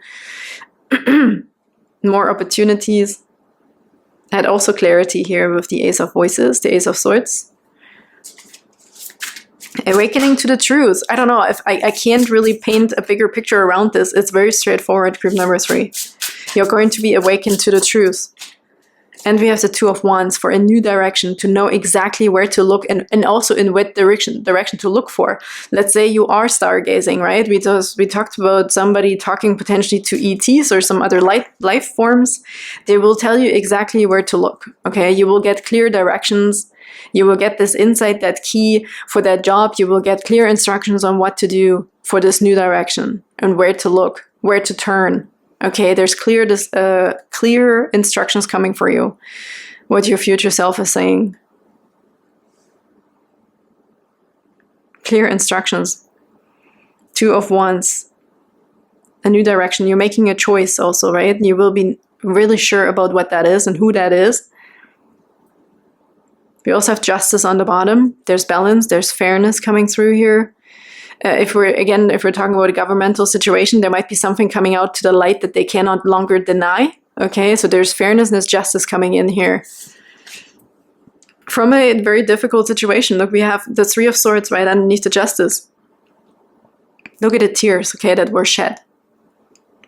S1: more opportunities. And also clarity here with the Ace of Voices, the Ace of Swords. Awakening to the truth. I don't know if I can't really paint a bigger picture around this. It's very straightforward, group number 3. You're going to be awakened to the truth. And we have the Two of Wands for a new direction, to know exactly where to look, and also in what direction to look for. Let's say you are stargazing, right? We talked about somebody talking potentially to ETs or some other life forms. They will tell you exactly where to look, okay? You will get clear directions. You will get this insight, that key for that job. You will get clear instructions on what to do for this new direction and where to look, where to turn. Okay, there's clear instructions coming for you, what your future self is saying. Clear instructions. Two of Wands. A new direction. You're making a choice also, right? You will be really sure about what that is and who that is. We also have Justice on the bottom. There's balance, there's fairness coming through here. If we're talking about a governmental situation, there might be something coming out to the light that they cannot longer deny. Okay, so there's fairness and there's justice coming in here. From a very difficult situation, look, we have the Three of Swords right underneath the Justice. Look at the tears, okay, that were shed.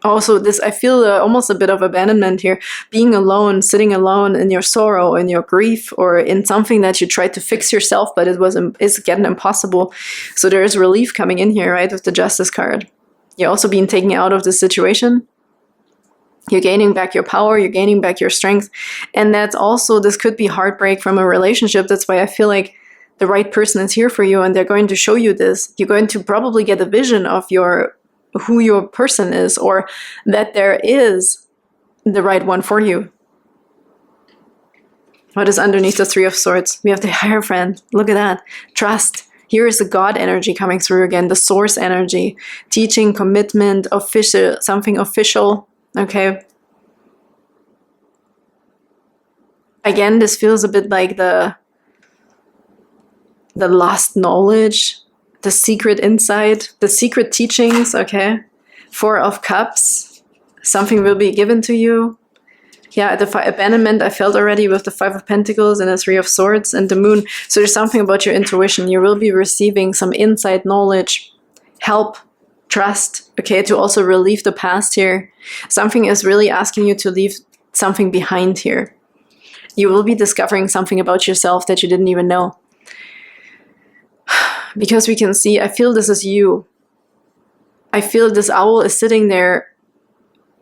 S1: Also, this, I feel almost a bit of abandonment here. Being alone, sitting alone in your sorrow, in your grief, or in something that you tried to fix yourself, but it's getting impossible. So there is relief coming in here, right, with the Justice card. You're also being taken out of the situation. You're gaining back your power, you're gaining back your strength. And that's also, this could be heartbreak from a relationship. That's why I feel like the right person is here for you, and they're going to show you this. You're going to probably get a vision of who your person is, or that there is the right one for you. What is underneath the Three of Swords? We have the Hierophant. Look at that. Trust. Here is the God energy coming through again, the source energy. Teaching, commitment, official, something official. Okay. Again, this feels a bit like the lost knowledge, the secret insight, the secret teachings, okay? Four of Cups, something will be given to you. Yeah, the abandonment I felt already with the Five of Pentacles and the Three of Swords and the Moon. So there's something about your intuition. You will be receiving some insight, knowledge, help, trust, okay, to also relieve the past here. Something is really asking you to leave something behind here. You will be discovering something about yourself that you didn't even know. Because we can see, I feel this is you. I feel this owl is sitting there,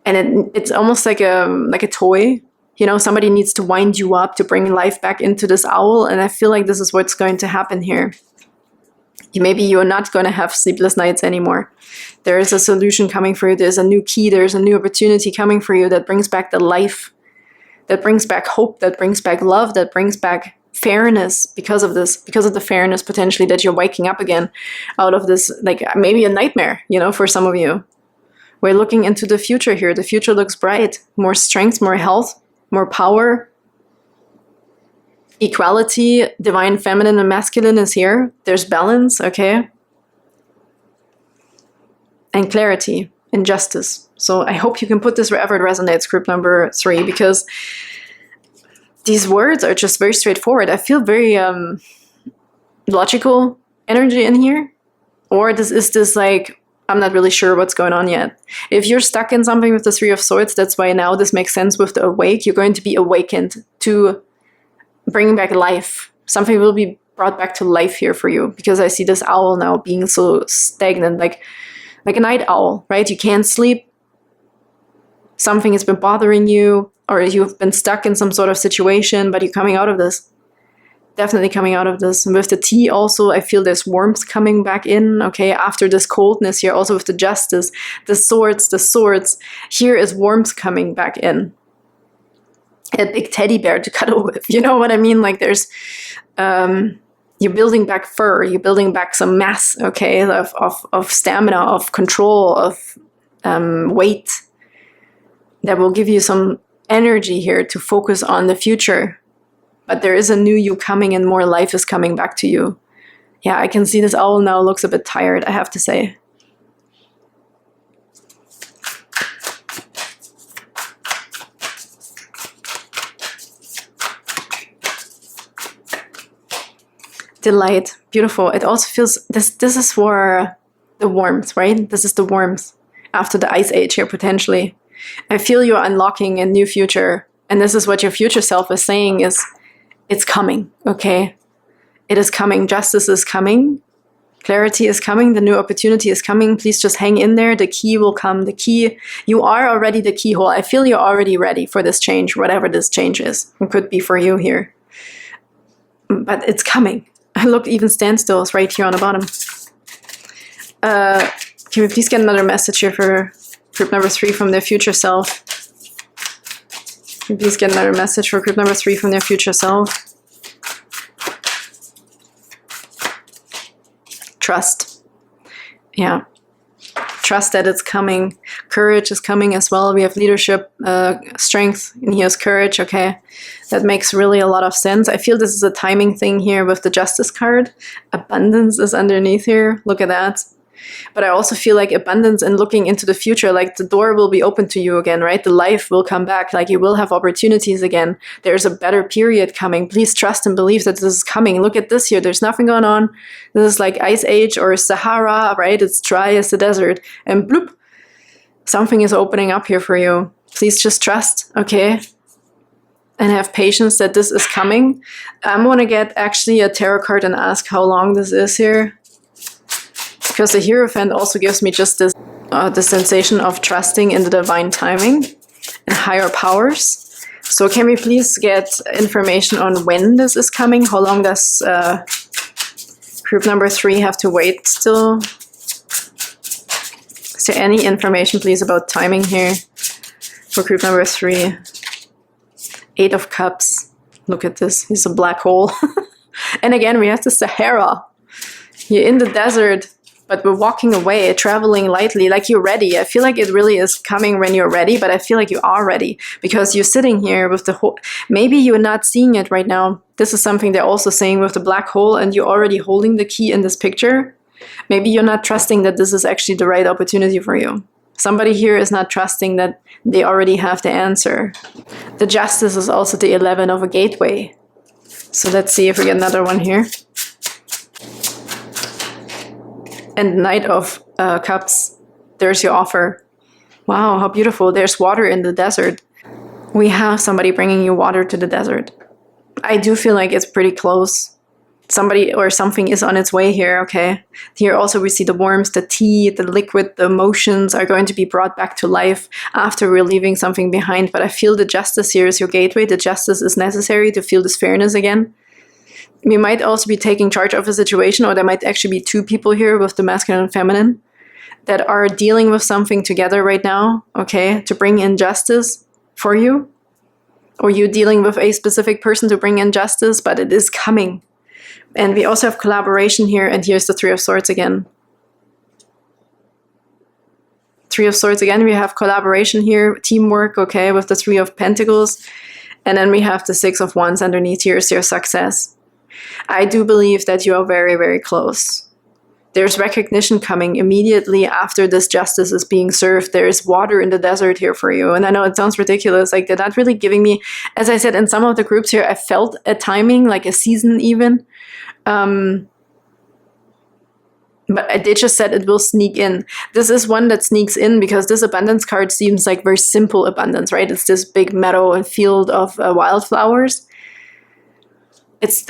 S1: and it's almost like a toy. You know, somebody needs to wind you up to bring life back into this owl, and I feel like this is what's going to happen here. Maybe you're not going to have sleepless nights anymore. There is a solution coming for you. There's a new key. There's a new opportunity coming for you that brings back the life, that brings back hope, that brings back love, that brings back fairness because of this, because of the fairness potentially that you're waking up again out of this, like maybe a nightmare, you know, for some of you. We're looking into the future here. The future looks bright. More strength, more health, more power. Equality, divine feminine and masculine is here. There's balance, okay? And clarity and justice. So I hope you can put this wherever it resonates, group number 3, because these words are just very straightforward. I feel very logical energy in here. Or is this like, I'm not really sure what's going on yet. If you're stuck in something with the Three of Swords, that's why now this makes sense with the awake. You're going to be awakened to bringing back life. Something will be brought back to life here for you, because I see this owl now being so stagnant, like a night owl, right? You can't sleep. Something has been bothering you, or you've been stuck in some sort of situation, but you're coming out of this. Definitely coming out of this. And with the T also, I feel there's warmth coming back in, okay? After this coldness here, also with the Justice, the swords. Here is warmth coming back in. A big teddy bear to cuddle with, you know what I mean? Like there's, you're building back fur, you're building back some mass, okay? Of stamina, of control, of weight. That will give you some energy here to focus on the future. But there is a new you coming, and more life is coming back to you. Yeah, I can see this owl now looks a bit tired, I have to say. Delight, beautiful. It also feels, this is for the warmth, right? This is the warmth after the ice age here, potentially. I feel you're unlocking a new future And this is what your future self is saying is, it's coming, okay? It is coming. Justice is coming. Clarity is coming. The new opportunity is coming. Please just hang in there. The key will come. The key, you are already the keyhole. I feel you're already ready for this change, whatever this change is. It could be for you here. But it's coming. Look, even standstills right here on the bottom. Can we please get another message here for group number 3 from their future self? Can we please get another message for group number 3 from their future self? Trust. Yeah. Trust that it's coming. Courage is coming as well. We have leadership, strength, and here's courage, okay? That makes really a lot of sense. I feel this is a timing thing here with the Justice card. Abundance is underneath here. Look at that. But I also feel like abundance and looking into the future, like the door will be open to you again, right? The life will come back, like you will have opportunities again. There's a better period coming. Please trust and believe that this is coming. Look at this here. There's nothing going on. This is like Ice Age or Sahara, right? It's dry as the desert. And bloop, something is opening up here for you. Please just trust, okay? And have patience that this is coming. I'm going to get actually a tarot card and ask how long this is here. Because the Hierophant also gives me just this the sensation of trusting in the divine timing and higher powers. So can we please get information on when this is coming? How long does group number 3 have to wait still? Is there any information, please, about timing here for group number 3? 8 of Cups. Look at this. He's a black hole. And again, we have the Sahara. You're in the desert. But we're walking away, traveling lightly, like you're ready. I feel like it really is coming when you're ready, but I feel like you are ready because you're sitting here with the whole, maybe you're not seeing it right now. This is something they're also saying with the black hole and you're already holding the key in this picture. Maybe you're not trusting that this is actually the right opportunity for you. Somebody here is not trusting that they already have the answer. The Justice is also the 11 of a gateway. So let's see if we get another one here. And Knight of Cups, there's your offer. Wow, how beautiful. There's water in the desert. We have somebody bringing you water to the desert. I do feel like it's pretty close. Somebody or something is on its way here, okay? Here also we see the worms, the tea, the liquid, the emotions are going to be brought back to life after we're leaving something behind. But I feel the Justice here is your gateway. The Justice is necessary to feel this fairness again. We might also be taking charge of a situation, or there might actually be 2 people here with the masculine and feminine that are dealing with something together right now, okay, to bring in justice for you. Or you dealing with a specific person to bring in justice, but it is coming. And we also have collaboration here, and here's the 3 of Swords again. 3 of Swords again, we have collaboration here, teamwork, okay, with the 3 of Pentacles. And then we have the 6 of Wands underneath here is your success. I do believe that you are very, very close. There's recognition coming immediately after this justice is being served. There's water in the desert here for you. And I know it sounds ridiculous. Like they're not really giving me, as I said, in some of the groups here, I felt a timing, like a season even. But they just said it will sneak in. This is one that sneaks in because this abundance card seems like very simple abundance, right? It's this big meadow and field of wildflowers.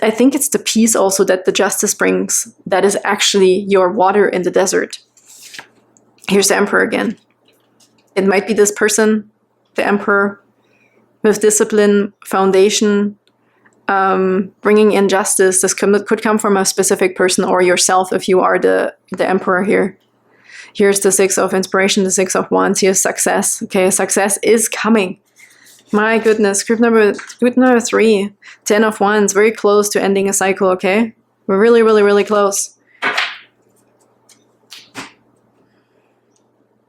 S1: I think it's the peace also that the justice brings that is actually your water in the desert. Here's the Emperor again. It might be this person, the Emperor, with discipline, foundation, bringing in justice. This could come from a specific person or yourself if you are the Emperor here. Here's the 6 of Inspiration, the 6 of Wands. Here's success. Okay, success is coming. My goodness, group number 3, 10 of Wands, very close to ending a cycle, okay? We're really, really, really close.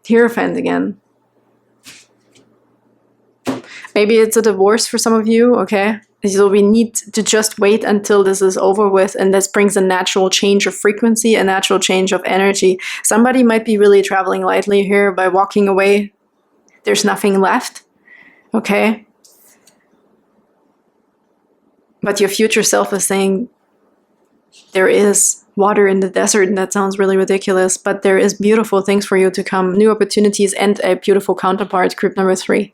S1: Hierophant again. Maybe it's a divorce for some of you, okay? So we need to just wait until this is over with, and this brings a natural change of frequency, a natural change of energy. Somebody might be really traveling lightly here by walking away. There's nothing left. Okay? But your future self is saying there is water in the desert, and that sounds really ridiculous, but there is beautiful things for you to come, new opportunities and a beautiful counterpart, group number 3.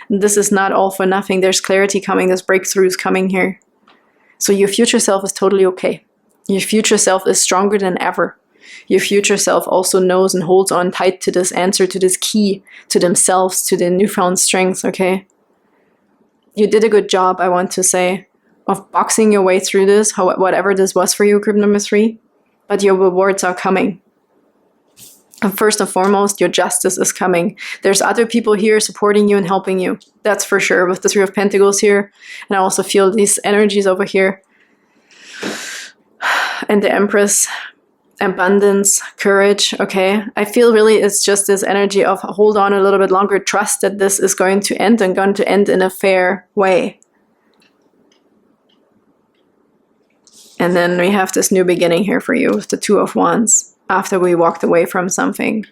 S1: This is not all for nothing. There's clarity coming. There's breakthroughs coming here. So your future self is totally okay. Your future self is stronger than ever. Your future self also knows and holds on tight to this answer, to this key, to themselves, to their newfound strength, okay? You did a good job, I want to say, of boxing your way through this, whatever this was for you, group number 3. But your rewards are coming. And first and foremost, your justice is coming. There's other people here supporting you and helping you. That's for sure, with the 3 of Pentacles here. And I also feel these energies over here. And the Empress, abundance, courage, okay? I feel really it's just this energy of hold on a little bit longer, trust that this is going to end and going to end in a fair way. And then we have this new beginning here for you with the 2 of Wands after we walked away from something.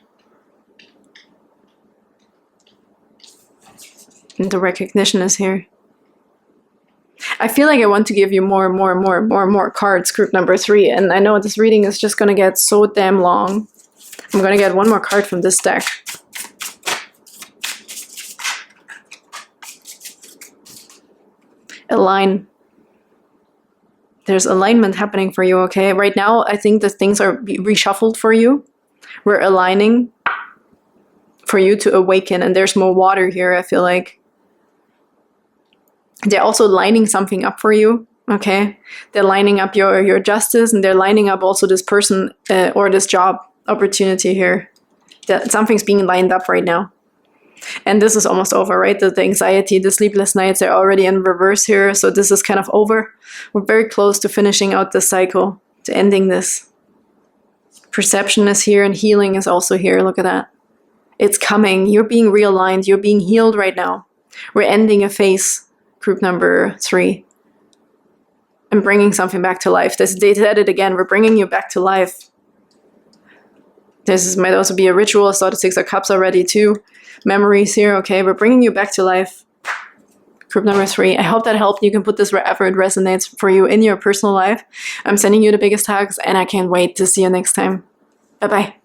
S1: And the recognition is here. I feel like I want to give you more cards, group number 3. And I know this reading is just going to get so damn long. I'm going to get one more card from this deck. Align. There's alignment happening for you, okay? Right now, I think that things are reshuffled for you. We're aligning for you to awaken. And there's more water here, I feel like. They're also lining something up for you, okay? They're lining up your justice, and they're lining up also this person or this job opportunity here. That something's being lined up right now. And this is almost over, right? The anxiety, the sleepless nights are already in reverse here. So this is kind of over. We're very close to finishing out this cycle, to ending this. Perception is here and healing is also here. Look at that. It's coming. You're being realigned. You're being healed right now. We're ending a phase. Group number 3, and bringing something back to life. They said it again. We're bringing you back to life. This might also be a ritual. I saw the 6 of Cups already too. Memories here. Okay, we're bringing you back to life. Group number 3. I hope that helped. You can put this wherever it resonates for you in your personal life. I'm sending you the biggest hugs, and I can't wait to see you next time. Bye-bye.